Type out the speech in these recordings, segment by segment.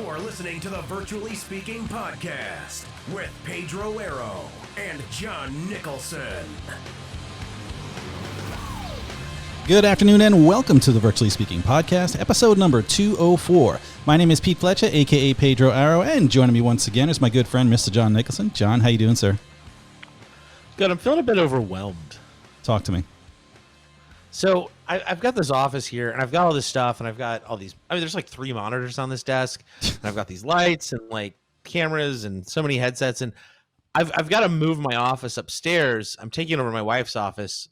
You're listening to the Virtually Speaking Podcast with Pedro Arrow and John Nicholson. Good afternoon and welcome to the Virtually Speaking Podcast, episode number 204. My name is Pete Fletcher, a.k.a. Pedro Arrow, and joining me once again is my good friend, Mr. John Nicholson. John, how you doing, sir? Good. I'm feeling a bit overwhelmed. Talk to me. So I've got this office here, and I've got all this stuff, and I've got all these. I mean, there's like 3 monitors on this desk, and I've got these lights and like cameras and so many headsets, and I've got to move my office upstairs. I'm taking over my wife's office.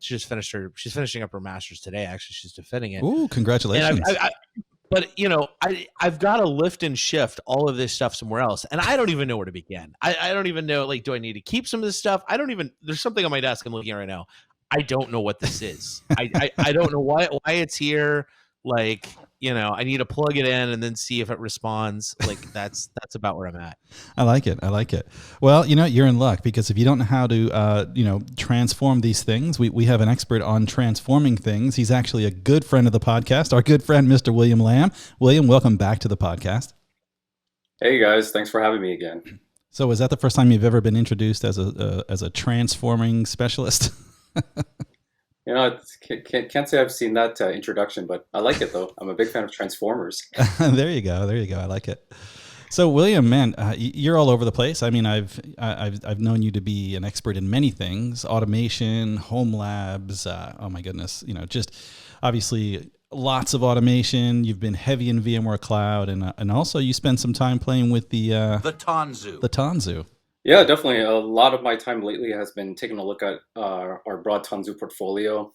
She's finishing up her master's today. Actually, she's defending it. Ooh, congratulations! And but you know, I've got to lift and shift all of this stuff somewhere else, and I don't even know where to begin. I don't even know. Like, do I need to keep some of this stuff? I don't even. There's something on my desk I'm looking at right now. I don't know what this is. I don't know why it's here. Like, you know, I need to plug it in and then see if it responds. Like, that's about where I'm at. I like it. Well, you know, you're in luck because if you don't know how to, transform these things, we have an expert on transforming things. He's actually a good friend of the podcast, our good friend, Mr. William Lam. William, welcome back to the podcast. Hey guys, thanks for having me again. So is that the first time you've ever been introduced as a transforming specialist? You know, can't say I've seen that introduction, but I like it though. I'm a big fan of Transformers. There you go. I like it. So, William, man, you're all over the place. I mean, I've known you to be an expert in many things: automation, home labs. Oh my goodness, just obviously lots of automation. You've been heavy in VMware Cloud, and also you spend some time playing with the Tanzu. The Tanzu. Yeah, definitely. A lot of my time lately has been taking a look at our broad Tanzu portfolio.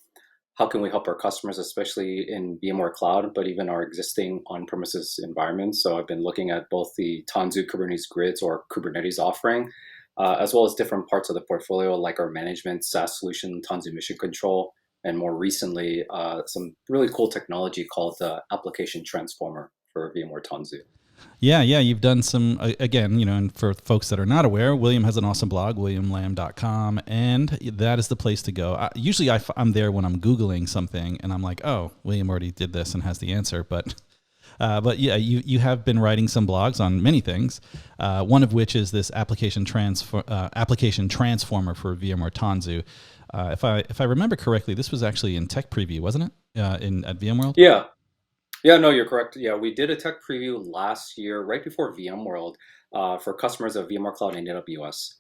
How can we help our customers, especially in VMware Cloud, but even our existing on-premises environments? So I've been looking at both the Tanzu Kubernetes Grids or Kubernetes offering, as well as different parts of the portfolio, like our management SaaS solution, Tanzu Mission Control, and more recently, some really cool technology called the Application Transformer for VMware Tanzu. Yeah, you've done some, again, and for folks that are not aware, William has an awesome blog, williamlam.com, and that is the place to go. Usually I'm there when I'm Googling something, and I'm like, oh, William already did this and has the answer, but yeah, you have been writing some blogs on many things, one of which is this application transformer for VMware Tanzu. If I remember correctly, this was actually in Tech Preview, wasn't it, at VMworld? Yeah, no, you're correct. Yeah, we did a tech preview last year, right before VMworld, for customers of VMware Cloud and AWS.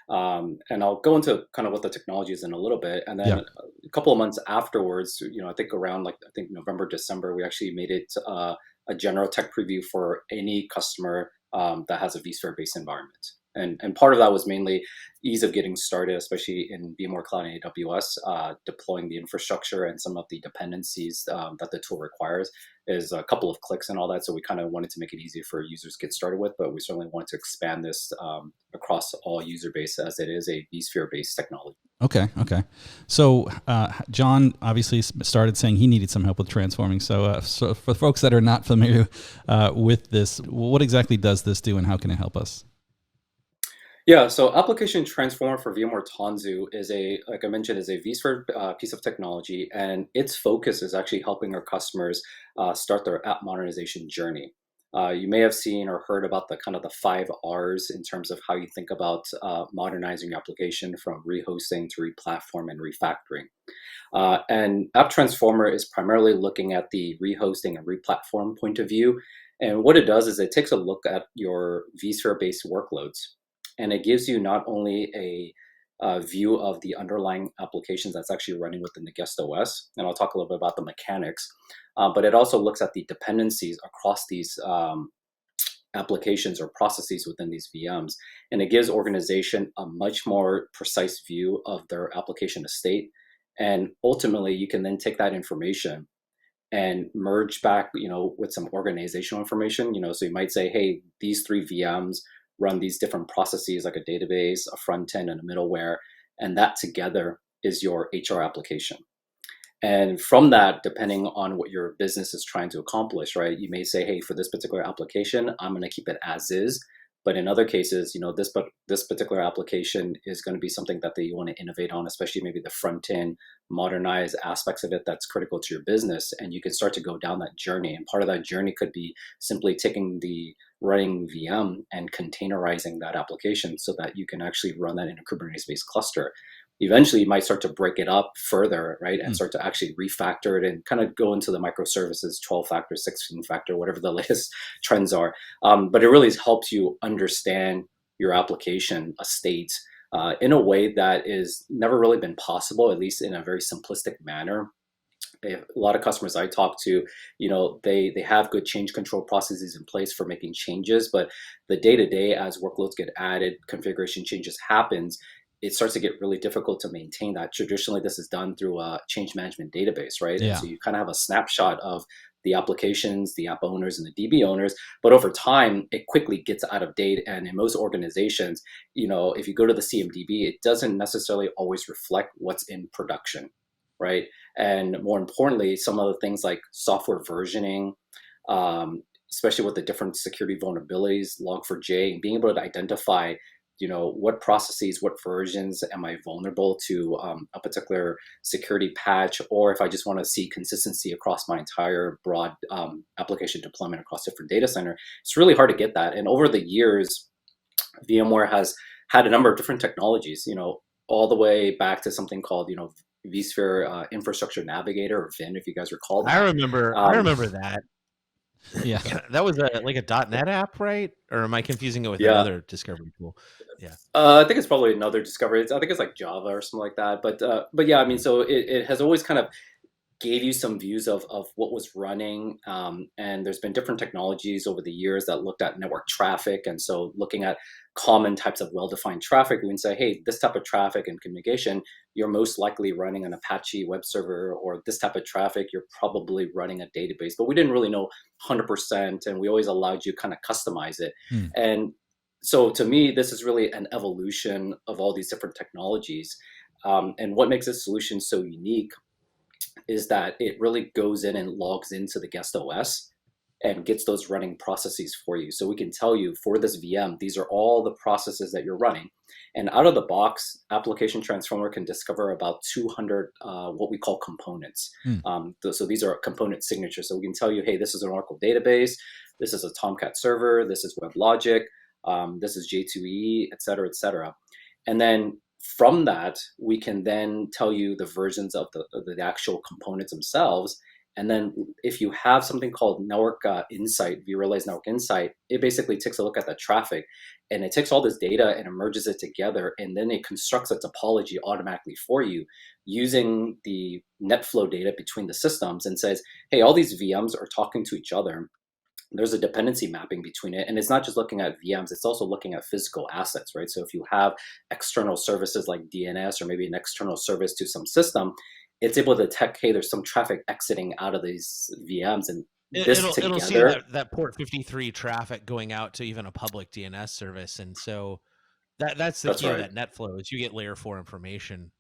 And I'll go into kind of what the technology is in a little bit. And then a couple of months afterwards, I think around November, December, we actually made it a general tech preview for any customer that has a vSphere-based environment. And part of that was mainly ease of getting started, especially in VMware Cloud and AWS, deploying the infrastructure and some of the dependencies that the tool requires is a couple of clicks and all that. So we kind of wanted to make it easier for users to get started with, but we certainly wanted to expand this across all user base as it is a vSphere-based technology. Okay. So John obviously started saying he needed some help with transforming. So for folks that are not familiar with this, what exactly does this do and how can it help us? Yeah, so Application Transformer for VMware Tanzu is like I mentioned, is a vSphere piece of technology, and its focus is actually helping our customers start their app modernization journey. You may have seen or heard about the 5 R's in terms of how you think about modernizing your application from rehosting to replatform and refactoring. And App Transformer is primarily looking at the rehosting and replatform point of view. And what it does is it takes a look at your vSphere-based workloads. And it gives you not only a view of the underlying applications that's actually running within the guest OS, and I'll talk a little bit about the mechanics, but it also looks at the dependencies across these applications or processes within these VMs. And it gives organization a much more precise view of their application estate. And ultimately, you can then take that information and merge back, with some organizational information. So you might say, hey, these 3 VMs run these different processes like a database, a front end, and a middleware, and that together is your HR application. And from that, depending on what your business is trying to accomplish, right, you may say, hey, for this particular application, I'm going to keep it as is, But in other cases, this particular application is going to be something that you want to innovate on, especially maybe the front end, modernize aspects of it that's critical to your business. And you can start to go down that journey. And part of that journey could be simply taking the running VM and containerizing that application so that you can actually run that in a Kubernetes-based cluster. Eventually, you might start to break it up further, right? And start to actually refactor it and kind of go into the microservices, 12 factor, 16 factor, whatever the latest trends are. But it really helps you understand your application estate in a way that is never really been possible, at least in a very simplistic manner. A lot of customers I talk to, they have good change control processes in place for making changes, but the day-to-day, as workloads get added, configuration changes happens, it starts to get really difficult to maintain that. Traditionally, this is done through a change management database, right? Yeah. And so you kind of have a snapshot of the applications, the app owners, and the DB owners. But over time, it quickly gets out of date. And in most organizations, if you go to the CMDB, it doesn't necessarily always reflect what's in production, right? And more importantly, some of the things like software versioning, especially with the different security vulnerabilities, Log4j, and being able to identify what processes, what versions am I vulnerable to a particular security patch, or if I just want to see consistency across my entire broad application deployment across different data center. It's really hard to get that. And over the years, VMware has had a number of different technologies, all the way back to something called, vSphere Infrastructure Navigator, or VIN, if you guys recall that. I remember that. Yeah. That was like a .NET app, right? Or am I confusing it with Yeah. another discovery tool? Yeah. I think it's probably another discovery. I think it's like Java or something like that. But yeah, I mean, so it has always kind of gave you some views of what was running. And there's been different technologies over the years that looked at network traffic. And so looking at common types of well-defined traffic, we can say, hey, this type of traffic and communication, you're most likely running an Apache web server, or this type of traffic, you're probably running a database. But we didn't really know 100%. And we always allowed you kind of customize it. And so to me, this is really an evolution of all these different technologies. And what makes this solution so unique is that it really goes in and logs into the guest OS and gets those running processes for you. So we can tell you, for this VM, these are all the processes that you're running. And out of the box, Application Transformer can discover about 200 what we call components. So these are component signatures. So we can tell you, hey, this is an Oracle database, this is a Tomcat server, this is WebLogic, this is J2E, et cetera, et cetera. And then from that, we can then tell you the versions of the actual components themselves. And then if you have something called Network Insight, vRealize Network Insight, it basically takes a look at the traffic, and it takes all this data and it merges it together, and then it constructs a topology automatically for you using the NetFlow data between the systems, and says, hey, all these VMs are talking to each other. There's a dependency mapping between it. And it's not just looking at VMs, it's also looking at physical assets, right? So if you have external services like DNS, or maybe an external service to some system, it's able to detect, hey, there's some traffic exiting out of these VMs. And it'll see that port 53 traffic going out to even a public DNS service. And so that's the key of that NetFlow, is you get layer 4 information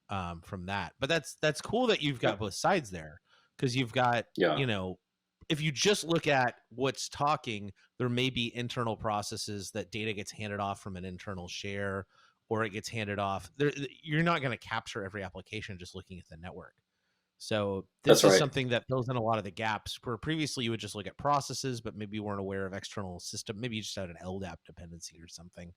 from that. But that's cool that you've got both sides there, because you've got, if you just look at what's talking, there may be internal processes that data gets handed off from an internal share, or it gets handed off. You're not going to capture every application just looking at the network. So this is something that fills in a lot of the gaps, where previously you would just look at processes, but maybe you weren't aware of external system. Maybe you just had an LDAP dependency or something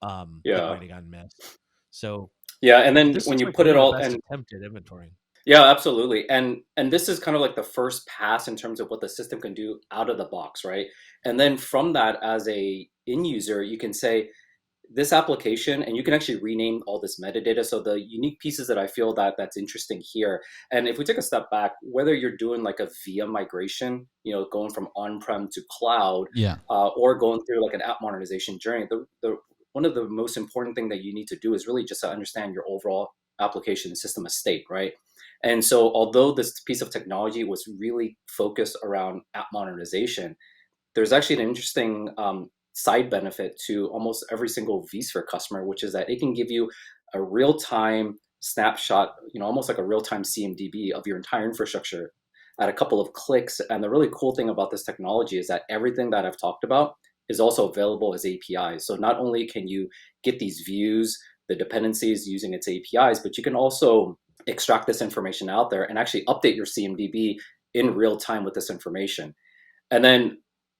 that might have gotten missed. So and then when you put it all and attempted inventory. Yeah, absolutely. And this is kind of like the first pass in terms of what the system can do out of the box, right? And then from that, as a end user, you can say this application, and you can actually rename all this metadata. So the unique pieces that I feel that's interesting here. And if we take a step back, whether you're doing like a VM migration, going from on-prem to cloud, or going through like an app modernization journey, the one of the most important thing that you need to do is really just to understand your overall application system estate, right? And so although this piece of technology was really focused around app modernization, there's actually an interesting side benefit to almost every single vSphere customer, which is that it can give you a real-time snapshot, almost like a real-time CMDB of your entire infrastructure at a couple of clicks. And the really cool thing about this technology is that everything that I've talked about is also available as APIs. So not only can you get these views, the dependencies using its APIs, but you can also extract this information out there and actually update your CMDB in real time with this information. And then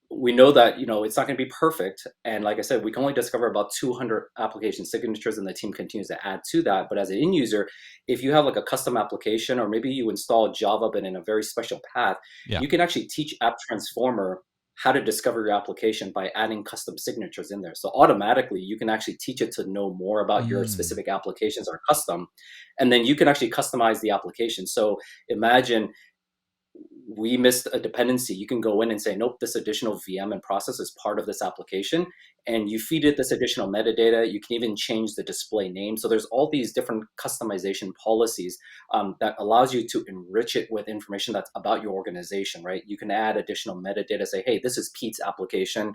we know that it's not going to be perfect, and like I said, we can only discover about 200 application signatures, and the team continues to add to that. But as an end user, if you have like a custom application, or maybe you install Java but in a very special path, Yeah. you can actually teach App Transformer how to discover your application by adding custom signatures in there. So automatically you can actually teach it to know more about your Mm. specific applications are custom, and then you can actually customize the application. So imagine we missed a dependency. You can go in and say, nope, this additional VM and process is part of this application. And you feed it this additional metadata. You can even change the display name. So there's all these different customization policies that allows you to enrich it with information that's about your organization, right? You can add additional metadata, say, hey, this is Pete's application.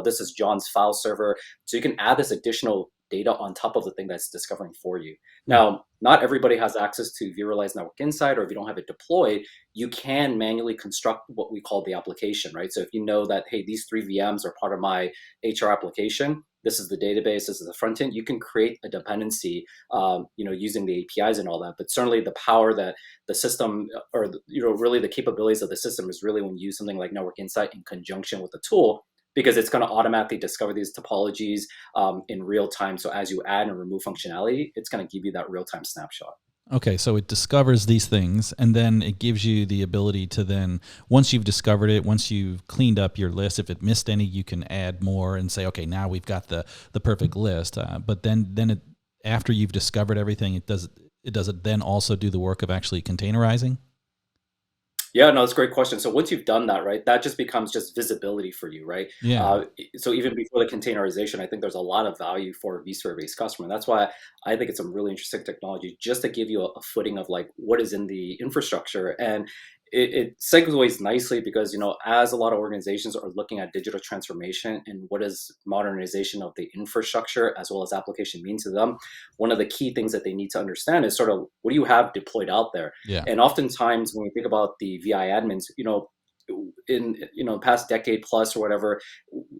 This is John's file server. So you can add this additional data on top of the thing that's discovering for you. Yeah. Now, not everybody has access to vRealize Network Insight, or if you don't have it deployed, you can manually construct what we call the application, right? So if you know that, hey, these 3 VMs are part of my HR application, this is the database, this is the front end, you can create a dependency, using the APIs and all that. But certainly the power that the system, or really the capabilities of the system, is really when you use something like Network Insight in conjunction with the tool, because it's going to automatically discover these topologies in real time. So as you add and remove functionality, it's going to give you that real-time snapshot. Okay, so it discovers these things, and then it gives you the ability to then, once you've discovered it, once you've cleaned up your list, if it missed any, you can add more and say, okay, now we've got the perfect list. But then after you've discovered everything, it does it then also do the work of actually containerizing? Yeah, no, it's a great question. So once you've done that, right, that just becomes just visibility for you, right? Yeah. So even before the containerization, I think there's a lot of value for a vSphere-based customer. That's why I think it's a really interesting technology, just to give you a footing of like what is in the infrastructure. And it segues nicely because, as a lot of organizations are looking at digital transformation and what does modernization of the infrastructure as well as application mean to them, one of the key things that they need to understand is sort of what do you have deployed out there? Yeah. And oftentimes when we think about the VI admins, in past decade plus or whatever,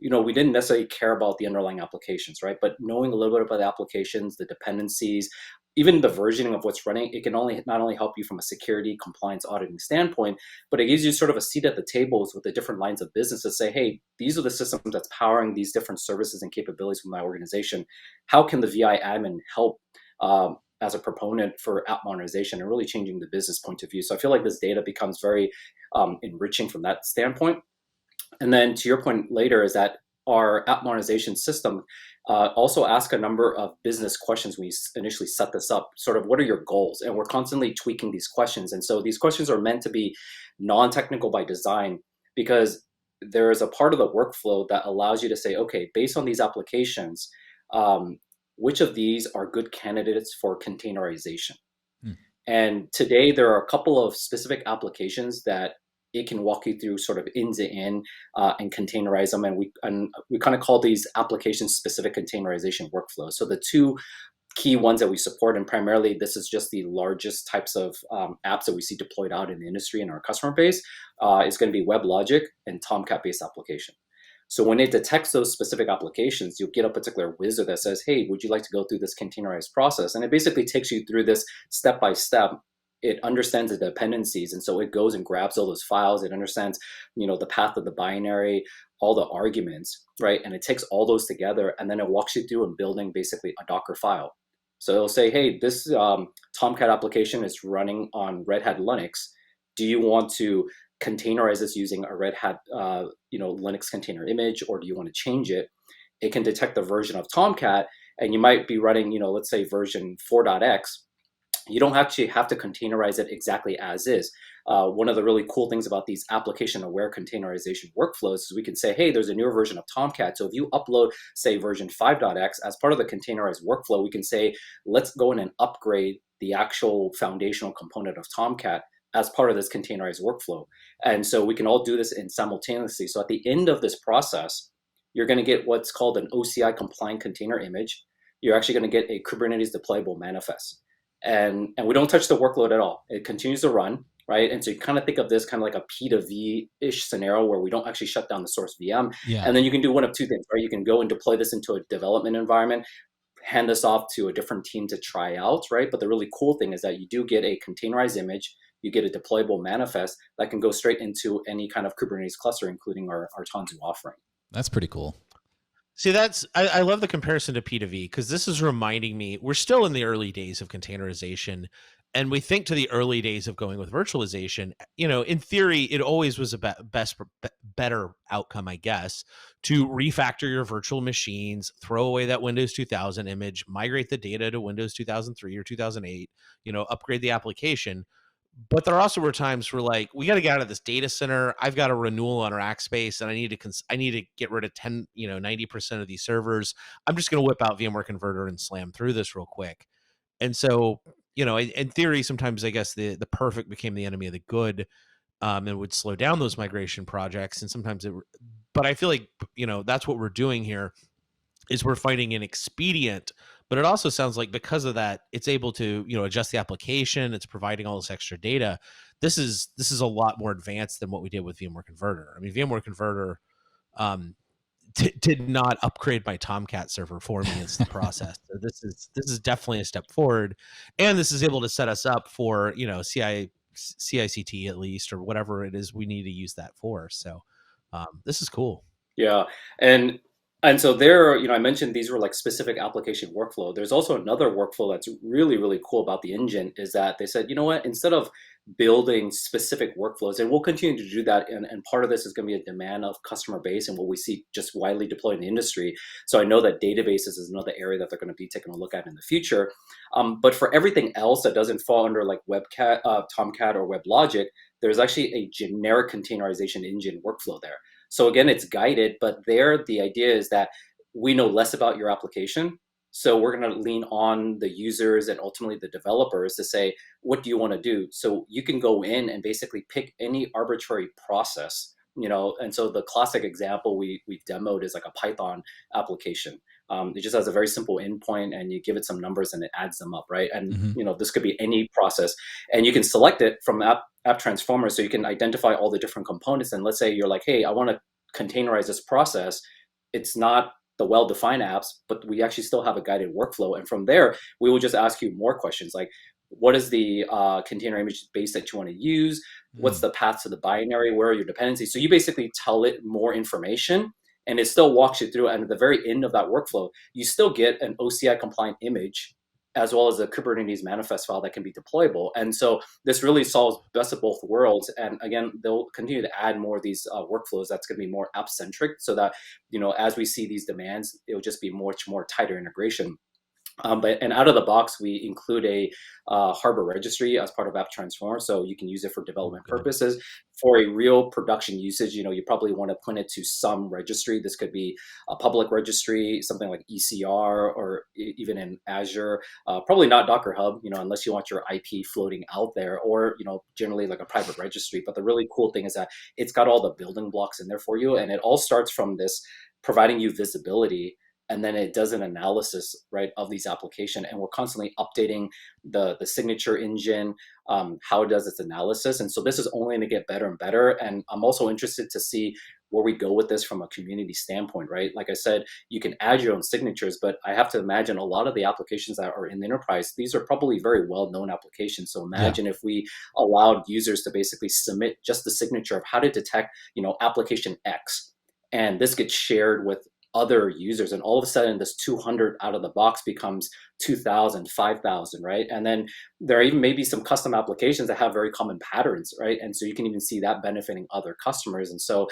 we didn't necessarily care about the underlying applications, right? But knowing a little bit about the applications, the dependencies, even the versioning of what's running, it can not only help you from a security, compliance, auditing standpoint, but it gives you sort of a seat at the tables with the different lines of business to say, hey, these are the systems that's powering these different services and capabilities with my organization. How can the VI admin help as a proponent for app modernization and really changing the business point of view? So I feel like this data becomes very enriching from that standpoint. And then to your point later is that our app modernization system also ask a number of business questions when we initially set this up. Sort of, what are your goals? And we're constantly tweaking these questions. And so these questions are meant to be non-technical by design, because there is a part of the workflow that allows you to say, okay, based on these applications, which of these are good candidates for containerization? Hmm. And today there are a couple of specific applications that it can walk you through sort of end to end and containerize them. And we kind of call these application specific containerization workflows. So the two key ones that we support, and primarily this is just the largest types of apps that we see deployed out in the industry and our customer base, is going to be WebLogic and Tomcat based application. So when it detects those specific applications, you'll get a particular wizard that says, hey, would you like to go through this containerized process? And it basically takes you through this step by step. It understands the dependencies. And so it goes and grabs all those files. It understands, the path of the binary, all the arguments, right? And it takes all those together, and then it walks you through and building basically a Docker file. So it'll say, hey, this Tomcat application is running on Red Hat Linux. Do you want to containerize this using a Red Hat Linux container image, or do you want to change it? It can detect the version of Tomcat, and you might be running, let's say version 4.x. You don't actually have to containerize it exactly as is. One of the really cool things about these application-aware containerization workflows is we can say, hey, there's a newer version of Tomcat. So if you upload, say, version 5.x, as part of the containerized workflow, we can say, let's go in and upgrade the actual foundational component of Tomcat as part of this containerized workflow. And so we can all do this in simultaneously. So at the end of this process, you're going to get what's called an OCI compliant container image. You're actually going to get a Kubernetes deployable manifest. And we don't touch the workload at all. It continues to run, right? And so you kind of think of this kind of like a P to V-ish scenario where we don't actually shut down the source VM. Yeah. And then you can do one of two things, right? You can go and deploy this into a development environment, hand this off to a different team to try out, right? But the really cool thing is that you do get a containerized image, you get a deployable manifest that can go straight into any kind of Kubernetes cluster, including our Tanzu offering. That's pretty cool. See, I love the comparison to P2V because this is reminding me we're still in the early days of containerization, and we think to the early days of going with virtualization. In theory, it always was a better outcome, I guess, to refactor your virtual machines, throw away that Windows 2000 image, migrate the data to Windows 2003 or 2008, upgrade the application. But there also were times where like we got to get out of this data center. I've got a renewal on rack space, and I need to get rid of 90% of these servers. I'm just going to whip out VMware Converter and slam through this real quick. And so, in theory, sometimes I guess the perfect became the enemy of the good, and would slow down those migration projects. And sometimes but I feel like that's what we're doing here is we're finding an expedient, but it also sounds like because of that, it's able to, adjust the application. It's providing all this extra data. This is a lot more advanced than what we did with VMware Converter. I mean, VMware Converter did not upgrade my Tomcat server for me. It's the process. So this is definitely a step forward, and this is able to set us up for CICT at least, or whatever it is we need to use that for. So this is cool. Yeah, and so there, I mentioned these were like specific application workflow. There's also another workflow that's really, really cool about the engine is that they said, you know what, instead of building specific workflows, and we'll continue to do that, and part of this is going to be a demand of customer base and what we see just widely deployed in the industry. So I know that databases is another area that they're going to be taking a look at in the future. But for everything else that doesn't fall under like Tomcat or WebLogic, there's actually a generic containerization engine workflow there. So again, it's guided, but there the idea is that we know less about your application. So we're going to lean on the users and ultimately the developers to say, what do you want to do? So you can go in and basically pick any arbitrary process, and so the classic example we've demoed is like a Python application. It just has a very simple endpoint and you give it some numbers and it adds them up, right? And this could be any process, and you can select it from app transformer, so you can identify all the different components. And let's say you're like, hey, I want to containerize this process. It's not the well-defined apps, but we actually still have a guided workflow. And from there, we will just ask you more questions like, what is the container image base that you want to use? What's the path to the binary? Where are your dependencies? So you basically tell it more information, and it still walks you through. And at the very end of that workflow, you still get an OCI compliant image as well as a Kubernetes manifest file that can be deployable. And so this really solves best of both worlds. And again, they'll continue to add more of these workflows that's going to be more app centric, so that, as we see these demands, it'll just be much more tighter integration. And out of the box, we include a Harbor registry as part of App Transform, so you can use it for development purposes. For a real production usage, you probably want to point it to some registry. This could be a public registry, something like ECR, or even in Azure. Probably not Docker Hub, unless you want your IP floating out there, or generally like a private registry. But the really cool thing is that it's got all the building blocks in there for you, and it all starts from this providing you visibility. And then it does an analysis, right, of these applications, and we're constantly updating the signature engine, how it does its analysis. And so this is only going to get better and better. And I'm also interested to see where we go with this from a community standpoint, right? Like I said, you can add your own signatures, but I have to imagine a lot of the applications that are in the enterprise, these are probably very well-known applications. So imagine if we allowed users to basically submit just the signature of how to detect, application X, and this gets shared with other users, and all of a sudden this 200 out of the box becomes 2,000, 5,000, right? And then there are even maybe some custom applications that have very common patterns, right? And so you can even see that benefiting other customers. And so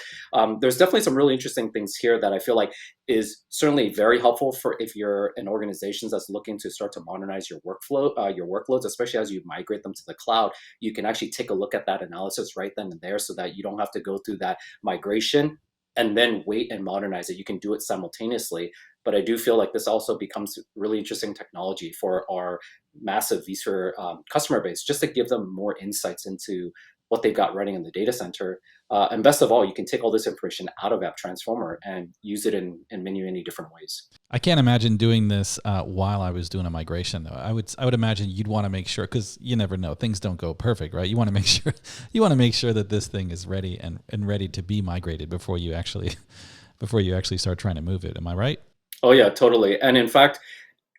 there's definitely some really interesting things here that I feel like is certainly very helpful for if you're an organization that's looking to start to modernize your workflow, your workloads, especially as you migrate them to the cloud. You can actually take a look at that analysis right then and there, so that you don't have to go through that migration and then wait and modernize it. You can do it simultaneously. But I do feel like this also becomes really interesting technology for our massive vSphere customer base, just to give them more insights into what they've got running in the data center. And best of all, you can take all this information out of App Transformer and use it in many different ways. I can't imagine doing this while I was doing a migration, though. I would imagine you'd want to make sure, because you never know, things don't go perfect, right? You want to make sure that this thing is ready and ready to be migrated before you actually start trying to move it. Am I right? Oh yeah, totally. And in fact,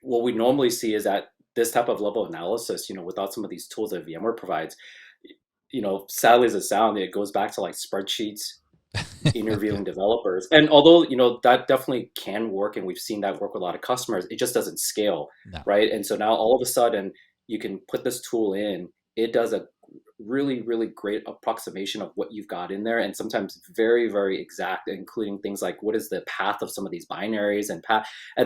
what we normally see is that this type of level of analysis, without some of these tools that VMware provides, sadly as it sounds, it goes back to like spreadsheets, interviewing developers. And although, that definitely can work, and we've seen that work with a lot of customers, it just doesn't scale, No. right? And so now all of a sudden you can put this tool in, it does a really great approximation of what you've got in there, and sometimes very exact, including things like what is the path of some of these binaries and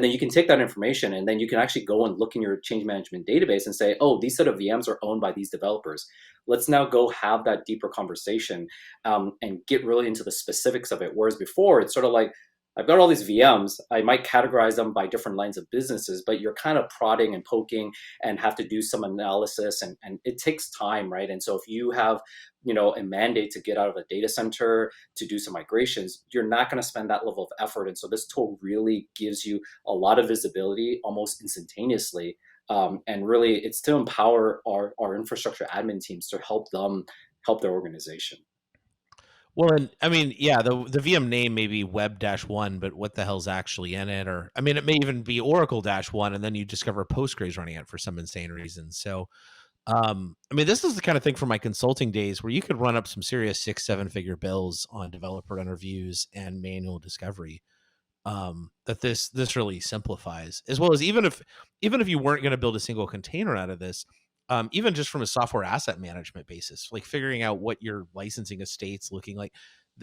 then you can take that information and then you can actually go and look in your change management database and say, oh, these set of VMs are owned by these developers. Let's now go have that deeper conversation, and get really into the specifics of it. Whereas before, it's sort of like, I've got all these VMs. I might categorize them by different lines of businesses, but you're kind of prodding and poking and have to do some analysis, and it takes time, right? And so if you have, a mandate to get out of a data center to do some migrations, you're not going to spend that level of effort. And so this tool really gives you a lot of visibility almost instantaneously. And really, it's to empower our infrastructure admin teams to help their organization. Well, and I mean, yeah, the VM name may be web-1, but what the hell's actually in it? Or I mean, it may even be Oracle-1, and then you discover Postgres running it for some insane reason. So, I mean, this is the kind of thing from my consulting days where you could run up some serious 6-7 figure bills on developer interviews and manual discovery. That this really simplifies, as well as even if you weren't going to build a single container out of this. Even just from a software asset management basis, like figuring out what your licensing estate's looking like.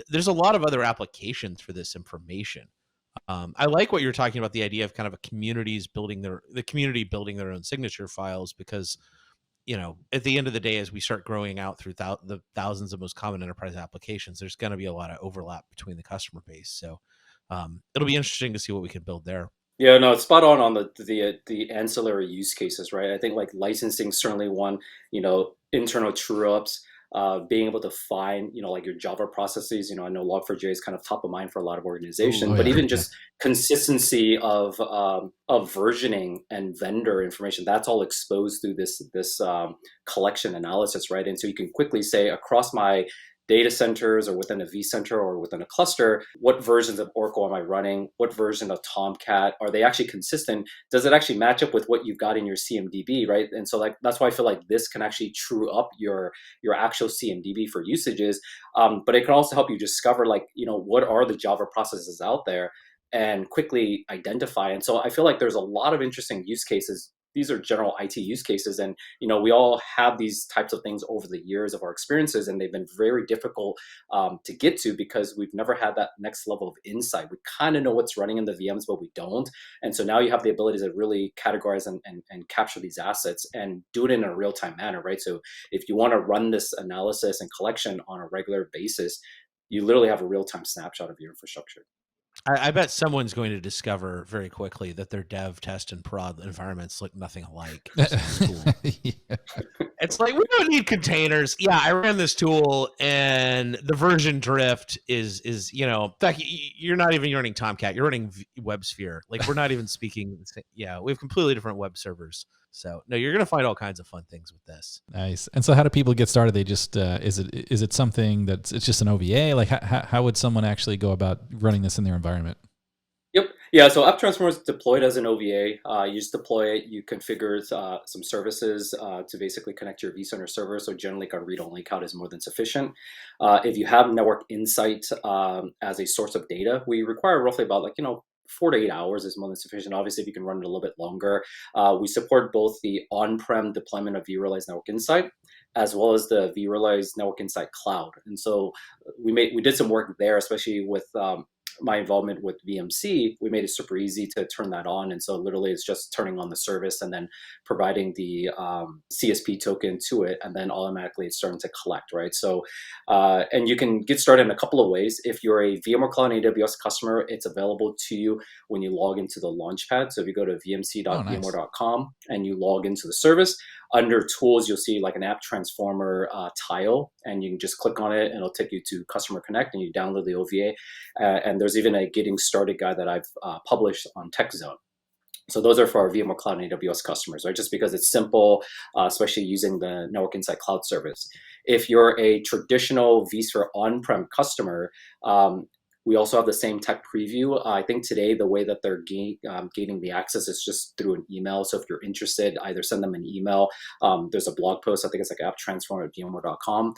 There's a lot of other applications for this information. I like what you're talking about, the idea of kind of the community building their own signature files, because, at the end of the day, as we start growing out through the thousands of most common enterprise applications, there's going to be a lot of overlap between the customer base. So it'll be interesting to see what we can build there. Yeah, no, it's spot on the ancillary use cases, right? I think like licensing certainly one, internal true ups, being able to find, like your Java processes. I know Log4j is kind of top of mind for a lot of organizations, but even just consistency of versioning and vendor information, that's all exposed through this collection analysis, right? And so you can quickly say, across my data centers or within a vCenter or within a cluster, what versions of Oracle am I running? What version of Tomcat? Are they actually consistent? Does it actually match up with what you've got in your CMDB, right? And so that's why I feel like this can actually true up your actual CMDB for usages. But it can also help you discover what are the Java processes out there and quickly identify. And so I feel like there's a lot of interesting use cases. These are general IT use cases. And, we all have these types of things over the years of our experiences, and they've been very difficult to get to because we've never had that next level of insight. We kind of know what's running in the VMs, but we don't. And so now you have the ability to really categorize and capture these assets and do it in a real-time manner, right? So if you want to run this analysis and collection on a regular basis, you literally have a real-time snapshot of your infrastructure. I bet someone's going to discover very quickly that their dev, test, and prod environments look nothing alike. Cool. Yeah. It's like, we don't need containers. Yeah, I ran this tool, and the version drift is in fact, you're not even running Tomcat. You're running WebSphere. Like, we're not even speaking. Yeah, we have completely different web servers. So no, you're going to find all kinds of fun things with this. Nice. And so how do people get started? They just, is it something it's just an OVA? Like how would someone actually go about running this in their environment? Yep. Yeah. So App Transformer is deployed as an OVA. You just deploy it. You configure some services to basically connect to your vCenter server. So generally, a read-only count is more than sufficient. If you have network insight as a source of data, we require roughly about 4 to 8 hours is more than sufficient. Obviously, if you can run it a little bit longer, we support both the on-prem deployment of vRealize Network Insight as well as the vRealize Network Insight Cloud. And so we did some work there, especially with my involvement with VMC. We made it super easy to turn that on. And so literally it's just turning on the service and then providing the CSP token to it. And then automatically it's starting to collect, right? So, and you can get started in a couple of ways. If you're a VMware Cloud AWS customer, it's available to you when you log into the Launchpad. So if you go to vmc.vmware.com and you log into the service, under tools, you'll see like an app transformer tile, and you can just click on it and it'll take you to Customer Connect, and you download the OVA. And there's even a getting started guide that I've published on TechZone. So those are for our VMware Cloud and AWS customers, right? Just because it's simple, especially using the Network Insight Cloud service. If you're a traditional vSphere on-prem customer, we also have the same tech preview. I think today the way that they're gaining the access is just through an email. So if you're interested, either send them an email. There's a blog post, I think it's like apptransform@vmware.com.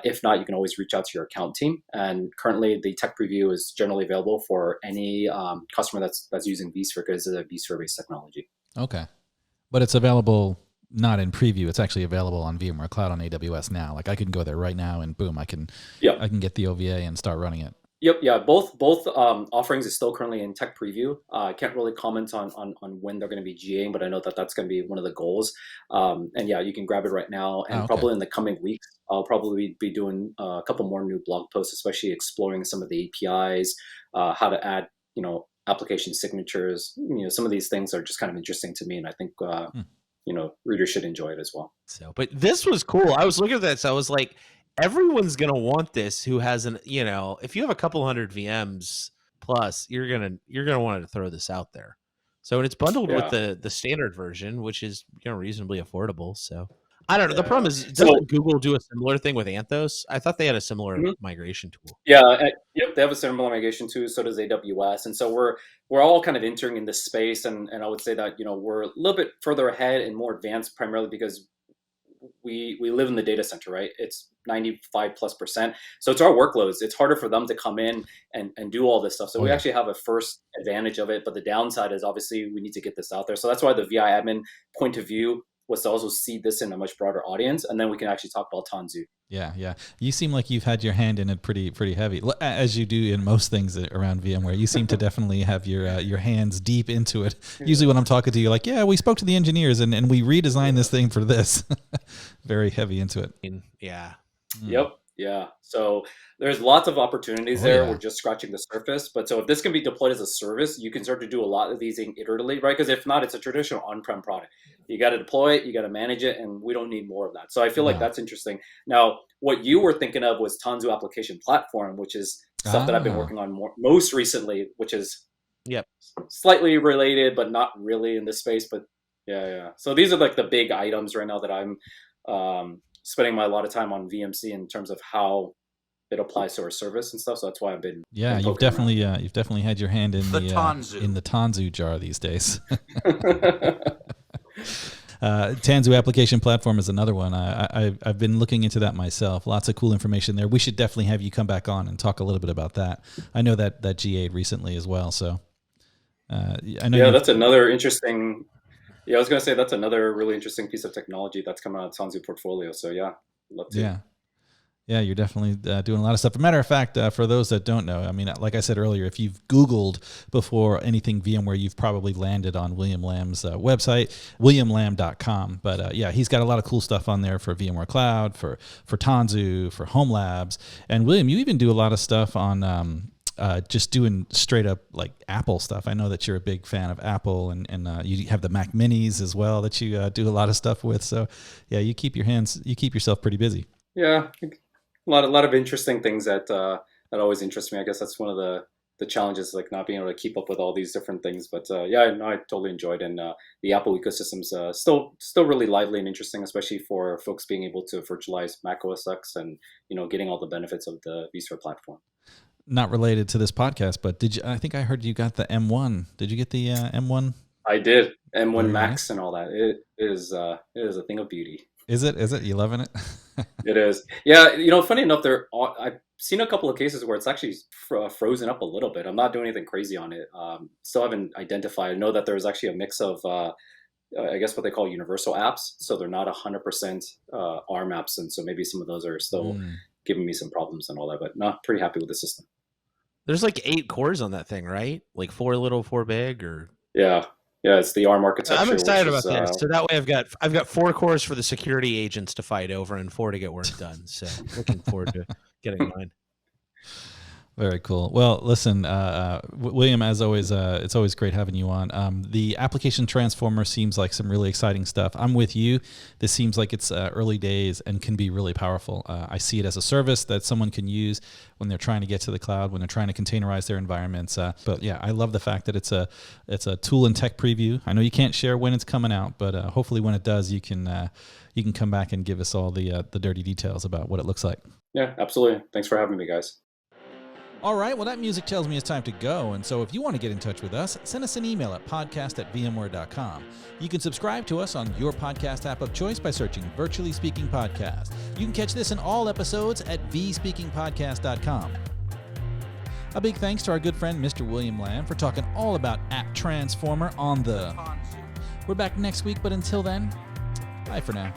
If not, you can always reach out to your account team. And currently the tech preview is generally available for any customer that's using vSphere, because it's a vSphere-based technology. Okay. But it's available not in preview. It's actually available on VMware Cloud on AWS now. Like I can go there right now and boom, I can get the OVA and start running it. Yep, yeah, both offerings is still currently in tech preview. I can't really comment on when they're going to be GAing, but I know that that's going to be one of the goals. And yeah, you can grab it right now, and probably in the coming weeks, I'll probably be doing a couple more new blog posts, especially exploring some of the APIs, how to add, application signatures. Some of these things are just kind of interesting to me, and I think readers should enjoy it as well. So, but this was cool. I was looking at this. I was like, everyone's going to want this who has if you have a couple hundred VMs plus, you're going to want to throw this out there. So, and it's bundled with the standard version, which is, reasonably affordable. So I don't know. The problem is, doesn't Google do a similar thing with Anthos? I thought they had a similar migration tool. Yeah. Yep. They have a similar migration tool. So does AWS. And so we're all kind of entering in this space. And I would say that, we're a little bit further ahead and more advanced, primarily because we live in the data center, right? It's 95+%. So it's our workloads. It's harder for them to come in and do all this stuff. So we actually have a first advantage of it. But the downside is obviously we need to get this out there. So that's why the VI admin point of view was to also see this in a much broader audience. And then we can actually talk about Tanzu. Yeah. You seem like you've had your hand in it pretty heavy, as you do in most things around VMware. You seem to definitely have your hands deep into it. Usually when I'm talking to you, like, we spoke to the engineers and we redesigned this thing for this. Very heavy into it. Yeah. Yep. Yeah. So there's lots of opportunities there. We're just scratching the surface. But so if this can be deployed as a service, you can start to do a lot of these iteratively, right? Because if not, it's a traditional on-prem product. You got to deploy it, you got to manage it, and we don't need more of that. So I feel like that's interesting. Now, what you were thinking of was Tanzu application platform, which is stuff that I've been working on most recently, which is slightly related, but not really in this space. But yeah. So these are like the big items right now that I'm spending a lot of time on VMC in terms of how it applies to our service and stuff. So that's why I've been you've definitely had your hand in the Tanzu jar these days. Tanzu application platform is another one. I've been looking into that myself. Lots of cool information there. We should definitely have you come back on and talk a little bit about that. I know that GA'd recently as well. So I know. That's another interesting. Yeah, I was going to say that's another really interesting piece of technology that's come out of Tanzu portfolio. So love to. Yeah, you're definitely doing a lot of stuff. As a matter of fact, for those that don't know, I mean, like I said earlier, if you've Googled before anything VMware, you've probably landed on William Lam's website, williamlam.com. But he's got a lot of cool stuff on there for VMware Cloud, for Tanzu, for Home Labs. And William, you even do a lot of stuff on just doing straight up like Apple stuff. I know that you're a big fan of Apple, and you have the Mac Minis as well that you do a lot of stuff with. So you keep yourself pretty busy. Yeah. A lot of interesting things that always interest me. I guess that's one of the challenges, like not being able to keep up with all these different things. But I totally enjoyed it. And the Apple ecosystem's still really lively and interesting, especially for folks being able to virtualize Mac OS X and getting all the benefits of the vSphere platform. Not related to this podcast, but I think I heard you got the M1. Did you get the M1? I did. M1 Max and all that. It is a thing of beauty. Is it? You loving it? It is. Yeah. Funny enough, I've seen a couple of cases where it's actually frozen up a little bit. I'm not doing anything crazy on it. Still haven't identified. I know that there's actually a mix of, I guess what they call universal apps. So they're not 100% ARM apps. And so maybe some of those are still giving me some problems and all that, but not pretty happy with the system. There's like 8 cores on that thing, right? Like 4 little, 4 big, or? Yeah. Yeah, it's the ARM architecture. I'm excited about this. So that way I've got 4 cores for the security agents to fight over and 4 to get work done. So looking forward to getting mine. Very cool. Well, listen, William, as always, it's always great having you on. The application transformer seems like some really exciting stuff. I'm with you. This seems like it's early days and can be really powerful. I see it as a service that someone can use when they're trying to get to the cloud, when they're trying to containerize their environments. But yeah, I love the fact that it's a tool and tech preview. I know you can't share when it's coming out, but hopefully when it does, you can come back and give us all the dirty details about what it looks like. Yeah, absolutely. Thanks for having me, guys. All right, well, that music tells me it's time to go. And so if you want to get in touch with us, send us an email at podcast@vmware.com. You can subscribe to us on your podcast app of choice by searching Virtually Speaking Podcast. You can catch this in all episodes at vspeakingpodcast.com. A big thanks to our good friend, Mr. William Lam, for talking all about App Transformer on the... We're back next week, but until then, bye for now.